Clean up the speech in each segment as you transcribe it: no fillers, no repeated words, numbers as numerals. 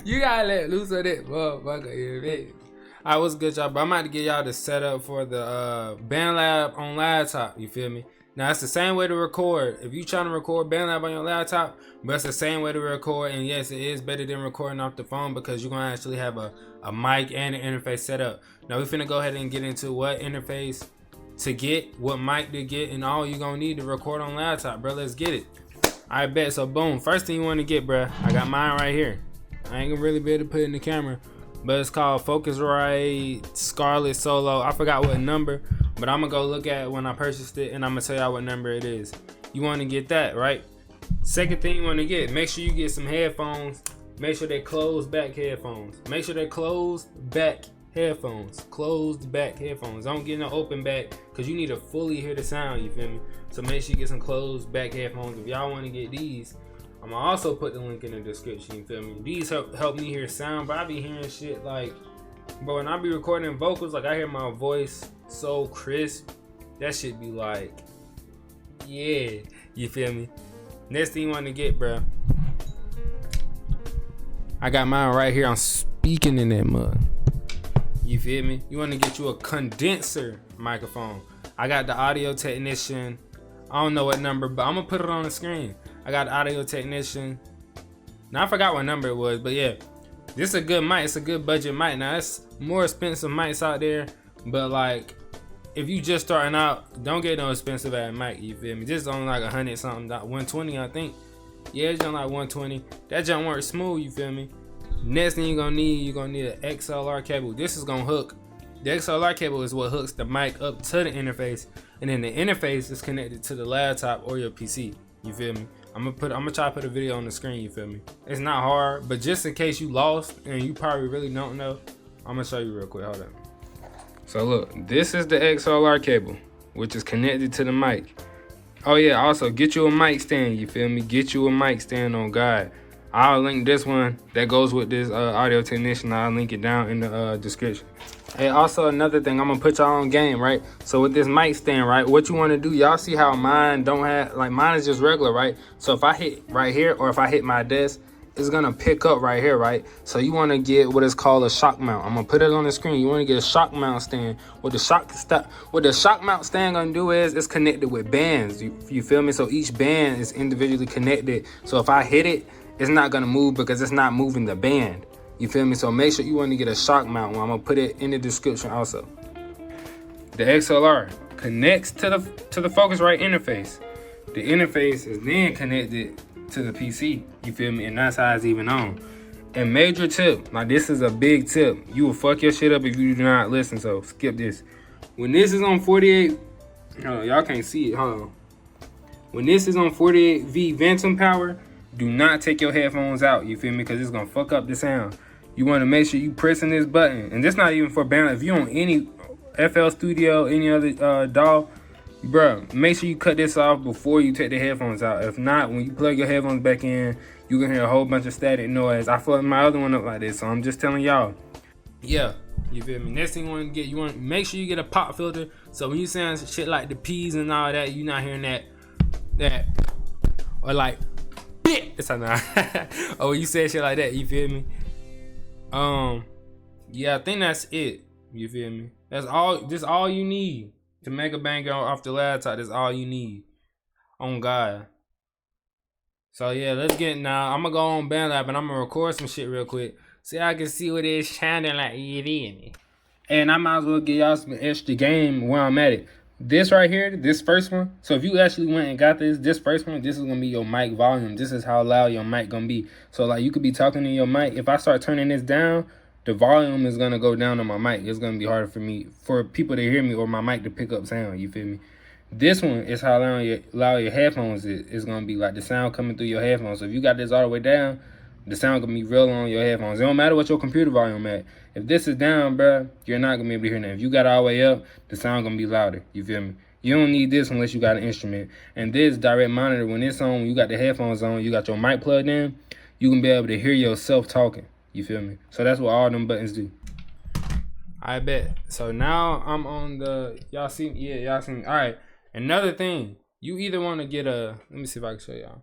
You gotta let loose of that motherfucker here, man. Alright, what's good, y'all? But I'm about to get y'all the setup for the BandLab on laptop. You feel me? Now it's the same way to record. If you trying to record BandLab on your laptop, but it's the same way to record. And yes, it is better than recording off the phone because you're gonna actually have a mic and an interface set up. Now we're finna go ahead and get into what interface to get, what mic to get, and all you're gonna need to record on laptop, bro. Let's get it. I bet. So boom, first thing you want to get, bro. I got mine right here. I ain't gonna really be able to put it in the camera, but it's called Focusrite Scarlett Solo. I forgot what number, but I'm gonna go look at it when I purchased it, and I'm gonna tell y'all what number it is. You want to get that, right? Second thing you want to get, make sure you get some headphones. Make sure they're closed back headphones. Make sure they're closed back headphones. Closed back headphones. Don't get no open back, because you need to fully hear the sound, you feel me? So make sure you get some closed back headphones. If y'all want to get these, I'm gonna also put the link in the description, you feel me? These help me hear sound, but I be hearing shit like, bro, when I be recording vocals, like I hear my voice so crisp, that shit be like, yeah, you feel me? Next thing you want to get, bro, I got mine right here. I'm speaking in that mug. You feel me? You want to get you a condenser microphone. I got the Audio Technician. I don't know what number, but I'm gonna put it on the screen. I got the Audio Technician. Now I forgot what number it was, but yeah, this is a good mic. It's a good budget mic. Now it's more expensive mics out there, but like if you just starting out, don't get no expensive ass mic. You feel me? This is only like 100 something, 120 I think. Yeah, it's only like 120. That jump works smooth. You feel me? Next thing you're gonna need an XLR cable. This is gonna hook. The XLR cable is what hooks the mic up to the interface, and then the interface is connected to the laptop or your PC. You feel me? I'm gonna try to put a video on the screen. You feel me? It's not hard, but just in case you lost and you probably really don't know, I'm gonna show you real quick. Hold on. So look, this is the XLR cable, which is connected to the mic. Oh yeah, also get you a mic stand. You feel me? Get you a mic stand on God. I'll link this one that goes with this Audio Technician. I'll link it down in the description. Hey, also another thing, I'm gonna put y'all on game, right? So with this mic stand, right, what you want to do, y'all see how mine don't have, like mine is just regular, right? So if I hit right here or if I hit my desk, it's gonna pick up right here, right? So you want to get what is called a shock mount. I'm gonna put it on the screen. You want to get a shock mount stand. What the shock mount stand gonna do is it's connected with bands. You feel me? So each band is individually connected. So if I hit it, it's not gonna move because it's not moving the band. You feel me? So make sure you want to get a shock mount one. I'm gonna put it in the description also. The XLR connects to the Focusrite interface. The interface is then connected to the PC. You feel me? And that's how it's even on. And major tip, like this is a big tip. You will fuck your shit up if you do not listen. So skip this. When this is on 48, y'all can't see it. Hold on. When this is on 48V Ventum power, do not take your headphones out. You feel me? Because it's gonna fuck up the sound. You want to make sure you pressing this button, and this not even for BandLab. If you on any FL Studio, any other DAW, bro, make sure you cut this off before you take the headphones out. If not, when you plug your headphones back in, you can hear a whole bunch of static noise. I fucked my other one up like this, so I'm just telling y'all. Yeah, you feel me? Next thing you want to get, you want to make sure you get a pop filter, so when you sound shit like the P's and all that, you not hearing that, or like, it's not. Oh, you said shit like that, you feel me? Yeah, I think that's it. You feel me? That's all. Just all you need to make a banger off the laptop. That's all you need. On God. So yeah, let's get now. I'm gonna go on BandLab and I'm gonna record some shit real quick, so I can see what it's shining like. You feel me? And I might as well give y'all some extra game while I'm at it. This right here, this first one. So if you actually went and got this first one, this is gonna be your mic volume. This is how loud your mic gonna be. So like you could be talking to your mic. If I start turning this down, the volume is gonna go down on my mic. It's gonna be harder for people to hear me or my mic to pick up sound. You feel me? This one is how loud your headphones is. It's gonna be like the sound coming through your headphones. So if you got this all the way down, the sound gonna be real on your headphones. It don't matter what your computer volume at. If this is down, bro, you're not gonna be able to hear that. If you got it all the way up, the sound gonna be louder. You feel me? You don't need this unless you got an instrument. And this direct monitor, when it's on, when you got the headphones on, you got your mic plugged in, you can be able to hear yourself talking. You feel me? So that's what all them buttons do. I bet. So now I'm on the, y'all see, yeah, y'all see me. All right. Another thing, you either want to get a, let me see if I can show y'all.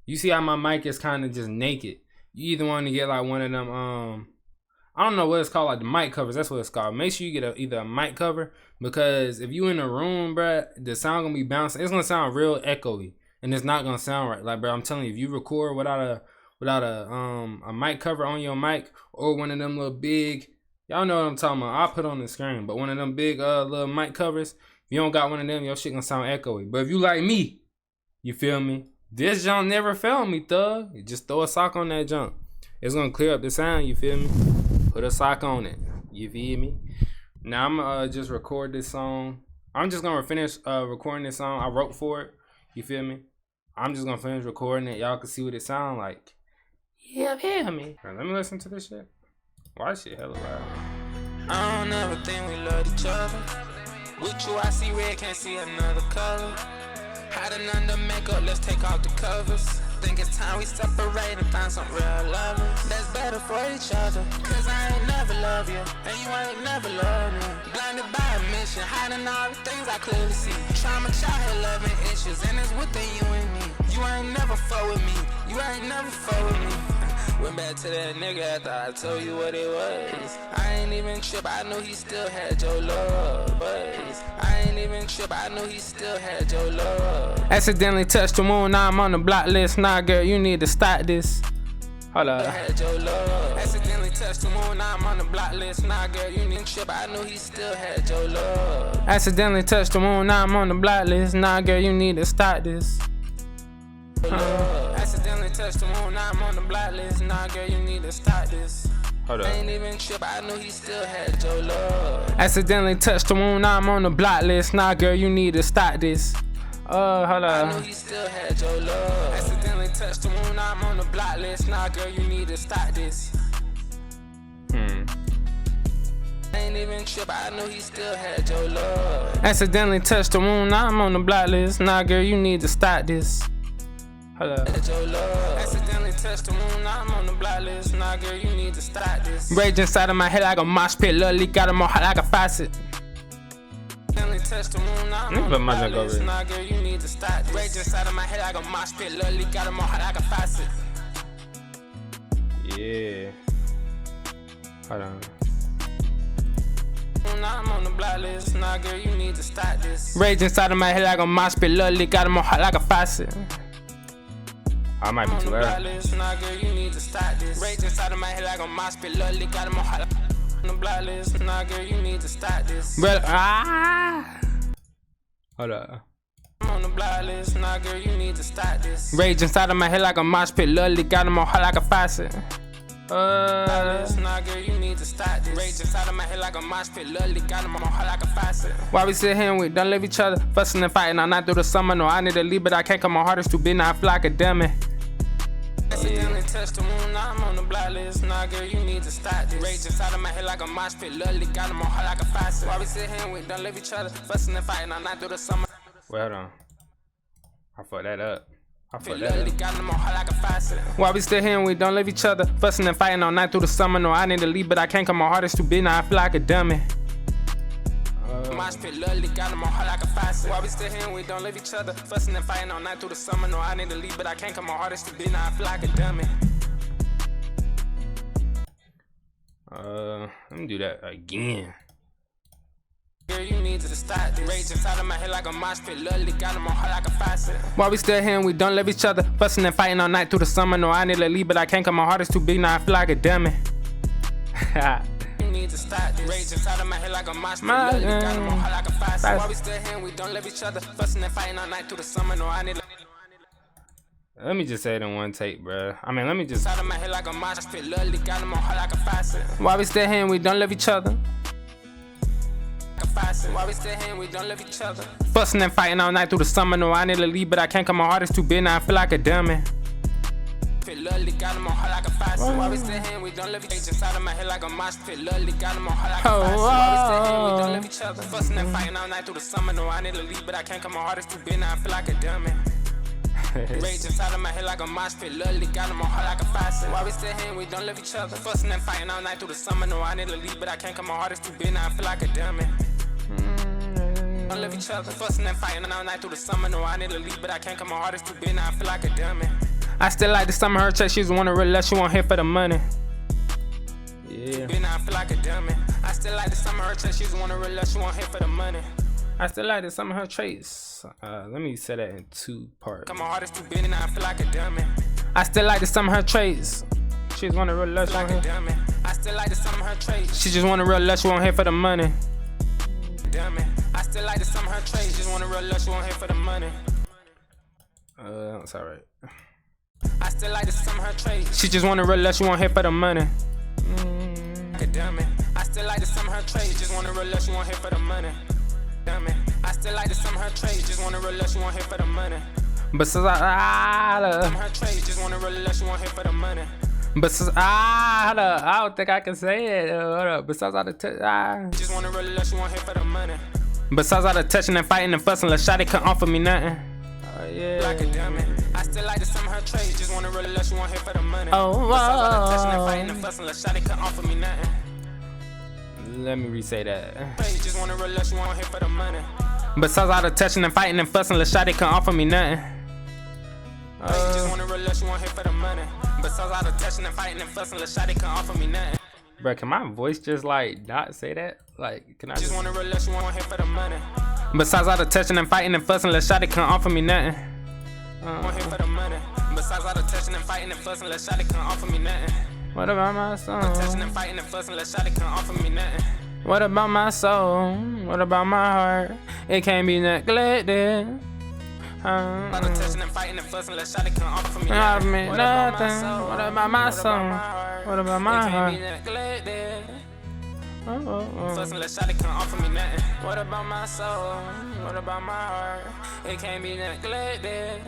You see how my mic is kind of just naked. you either want to get like one of them I don't know what it's called, like the mic covers. That's what it's called. Make sure you get either a mic cover, because if you in a room, bruh, the sound gonna be bouncing. It's gonna sound real echoey, and it's not gonna sound right. Like, bro, I'm telling you, if you record without a mic cover on your mic, or one of them little big, y'all know what I'm talking about. I'll put on the screen, but one of them big little mic covers. If you don't got one of them, your shit gonna sound echoey. But if you like me, you feel me? This junk never failed me, thug. You just throw a sock on that junk. It's gonna clear up the sound, you feel me? Put a sock on it, you feel me? Now I'm gonna just record this song. I'm just gonna finish recording this song. I wrote for it, you feel me? I'm just gonna finish recording it. Y'all can see what it sound like. You feel me? Right, let me listen to this shit. Why this shit hella loud? I don't ever think we love each other. With you I see red, can't see another color. Hiding under makeup, let's take off the covers. Think it's time we separate and find some real lovers that's better for each other. Cause I ain't never love you, and you ain't never love me. Blinded by a mission, hiding all the things I clearly see. Trauma, childhood, loving issues, and it's within you and me. You ain't never fuck with me, you ain't never fuck with me. Went back to that nigga after I told you what it was. I ain't even trip, I knew he still had your love. But I ain't even trip, I knew he still had your love. Accidentally touched the moon, now I'm on the block list. Nah, girl, you need to stop this. Hold up. Had your love. Accidentally touched the moon, now I'm on the block list. Nah, girl, you need to trip, I knew he still had your love. Accidentally touched the moon, now I'm on the block list. Nah, girl, you need to stop this. Accidentally touched the moon, now I'm on the block list. Nah, girl, you need to stop this. Hold up. I ain't even trip, I knew he still had your love. Accidentally touched the moon, now I'm on the block list. Nah, girl, you need to stop this. Hold up. I knew he still had your love. Accidentally touched the moon, now I'm on the block list. Nah, girl, you need to stop this. I ain't even trip, I knew he still had your love. Accidentally touched the moon, now I'm on the block list. Nah, girl, you need to stop this. Hold up. Accidentally touched the moon, now I'm on the block list. Nah, girl, you need to stop this. Rage inside of my head like a mosh pit. Lil' leak got him on hot like a faucet. Accidentally touched the moon, now I'm on the block list. Nah, girl, you need to stop this. Rage inside of my head like a mosh pit. Lil' leak got him on hot like a faucet. Yeah. Hold on. Now I'm on the block list. Nah, girl, you need to stop this. Rage inside of my head like a mosh pit. Lil' leak got him on hot like a faucet. I might be too loud. Nah, girl, you need to stop this. Rage inside of my head like a mosh pit. Lil' leak got him on hot on the block list. Nah, girl, you need to stop this. Hold up. I'm on the block list. Nah, girl, you need to stop this. Rage inside of my head like a mosh pit. Lil' leak got him on hot like a faucet. Nah, girl, you need to stop this. Rage inside of my head like a mosh pit. Lil' leak got him on hot like a faucet. Why we sit here and we don't leave each other, fussing and fighting all night through the summer? No, I need to leave, but I can't, 'cause my heart is too big. Now I feel like a dummy. Accidentally touched the moon, now I'm on the block list. Nah, girl, you need to stop this. Rage inside of my head like a mosh pit. Lil' leak got him on hot like a faucet. Why we sit here and we don't leave each other, fussing and fighting all night through the summer? Wait, hold on. I fucked that up. Why we still here and we don't leave each other, fussing and fighting all night through the summer? No, I need to leave, but I can't, 'cause my heart is too big. Now I feel like a dummy. Mosh pit, Lil' leak got him on hot like a faucet. Why we still here and we don't leave each other, fussing and fighting all night through the summer? No, I need to leave, but I can't, 'cause my heart is too big. Now I feel like a dummy. Let me do that again. Girl, you need to stop this. Rage inside of my head like a mosh pit. Lil' leak got him on hot like a faucet. Why we still here and we don't leave each other, fussing and fighting all night through the summer? No, I need to leave, but I can't, 'cause my heart is too big. Now I feel like a dummy. You need to stop this. Rage inside of my head like a mosh pit. Lil' leak got him on hot like a faucet. Why we still here and we don't leave each other, fussing and fighting all night through the summer? No, I need to. Let me just say it in one take, bruh. I mean, let me just. Inside of my head like a mosh pit. Lil' leak got him on hot like a faucet. Why we still here and we don't love each other? Why we still here and we don't love each other? Fussing and fighting all night through the summer. No, I need to leave, but I can't, 'cause my heart is too big. Now I feel like a dummy. Lil' leak got him on hot like a faucet. Why we still here and we don't love each other? Inside of my head like a mosh pit. Lil' leak got him on hot like a faucet. Why we still here and we don't love each other? Fussing and fighting all night through the summer. No, I need to leave, but I can't, 'cause my heart is too big. Now I feel like a dummy. Rage inside of my head like a mosh pit. Lil' leak got him on hot like a faucet. Why we still here and we don't love each other? Fussing and fighting all night through the summer. No, I need to leave, but I can't, 'cause my heart is too big. Now I feel like a dummy. Don't love each other, fussing and fighting all night through the summer. No, I need to leave, but I can't, 'cause my heart is too big. Now I feel like a dummy. I still like the summer her check. She's the one to realize she won't hit for the money. Yeah. I feel like a dummy. I still like the summer her check. She's the one to realize she won't hit for the money. I still like the some of her traits. Let me say that in 2 parts. Come on, hard is too big and I feel like a dummy. I still like the some of her traits. She just want to real lush Like a dummy. I still like the summer her traits. She just want to real lush. She won't hit for the money. Dummy. I still like the summer her traits. Just want to real lush. She won't hit for the money. That's alright. I still like the summer her traits. She just want to real lush. She won't hit for the money. Like a dummy. I still like the summer her traits. Just want to real lush. She won't hit for the money. Dummy. I still like the summer her traits. Just want to real lush. She won't hit for the money. But since her traits. Just want to real lush. She won't hit for the money. But since I don't think I can say it. Hold up. Besides all the just want to real lush. She won't hit for the money. Besides all the touching and fighting and fussing, La Shawty couldn't offer me nothing. Oh yeah. Like a dummy. I still like the summer her traits. Just want to real lush. She won't hit for the money. Oh, besides all the touching and fighting and fussing, La Shawty couldn't offer me nothing. Let me re-say that. Just want to real lush. She won't hit for the money. Besides all the touching and fighting and fussing, La Shawty couldn't offer me nothing. Just want to real lush. She won't hit for the money. Besides all the touching and fighting and fussing, La Shawty couldn't offer me nothing. Bro, can my voice just like not say that? Like, can I just want to real lush. She won't hit for the money. Besides all the touching and fighting and fussing, La Shawty couldn't offer me nothing. Won't hit for the money. Besides all the touching and fighting and fussing, La Shawty couldn't offer me nothing. What about my soul? Touching and fighting and fussing, La Shawty couldn't offer me nothing. What about my soul? What about my heart? It can't be neglected. All the touching and fighting and fussing, La Shawty couldn't offer me nothing. What about my soul? What about my heart? It can't be neglected. Oh. Fussing, La Shawty couldn't offer me nothing. What about my soul? What about my heart? It can't be neglected.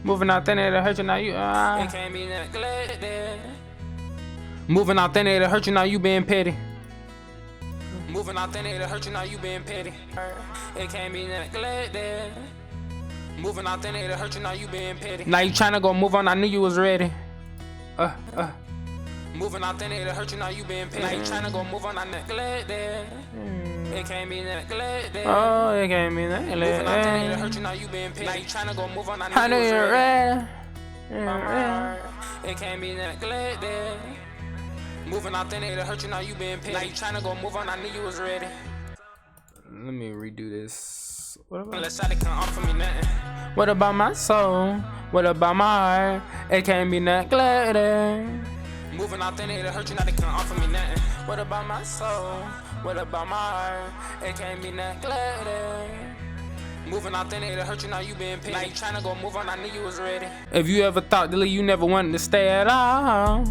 Moving out there to hurt you now you. It can't be neglected. Moving out there to hurt you now you being petty. Moving out there to hurt you now you being petty. It can't be neglected. Moving out there to hurt you now you being petty. Now you tryna go move on. I knew you was ready. Moving out there to hurt you now you being petty. Now you tryna go move on. I neglected. It can't be neglected. Oh, it can't be neglected. Moving out there to hurt you now you being petty. Now you tryna go move on. I knew you was ready. It can't be neglected. Moving out there to hurt you now you being petty. Now you tryna go move on. I knew you was ready. Let me redo this. What about? La Shawty can't offer me nothing. What about my soul? What about my heart? It can't be neglected. Moving out there to hurt you now they can't offer me nothing. What about my soul? What about my heart? It can't be neglected. Moving out there to hurt you now you being petty. Now you tryna go move on. I knew you was ready. If you ever thought to leave, you never wanted to stay at all.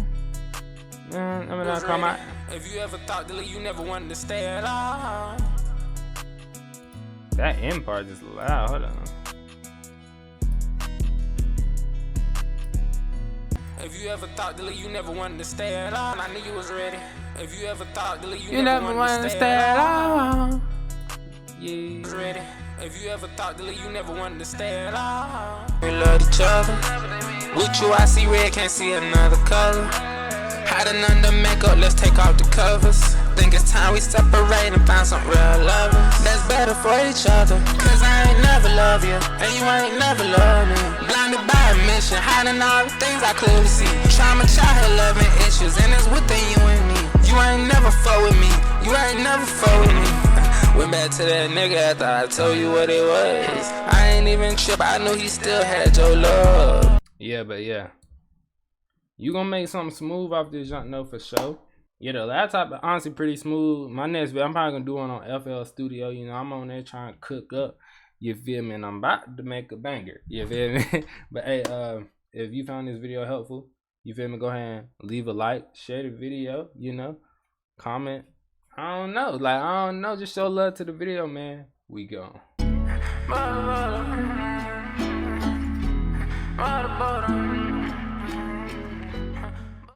If you ever thought to leave, you never wanted to stay at all. That end part is loud. Hold on. If you ever thought to leave, you never wanted to stay at all. I knew you was ready. If you ever thought to leave, you never wanted to stay at all. Yeah. Ready. If you ever thought to leave, you never wanted to stay at all. We love each other. With you, I see red, can't see another color. Hiding under makeup, let's take off the covers. Think it's time we separate and find some real lovers that's better for each other. Cause I ain't never love you, and you ain't never love me. Blinded by a mission, hiding all the things I clearly see. Trauma, childhood, loving issues, and it's within you and me. You ain't never fuck with me, you ain't never fuck with me. Went back to that nigga after I told you what it was. I ain't even trip, I knew he still had your love. Yeah, but yeah. You gonna make something smooth off this junk, no, for sure. Yeah, the laptop is honestly pretty smooth. My next video, I'm probably gonna do one on FL Studio. You know, I'm on there trying to cook up. You feel me? And I'm about to make a banger. You feel me? But hey, if you found this video helpful, you feel me? Go ahead and leave a like, share the video. You know, comment. I don't know. Just show love to the video, man. We gone.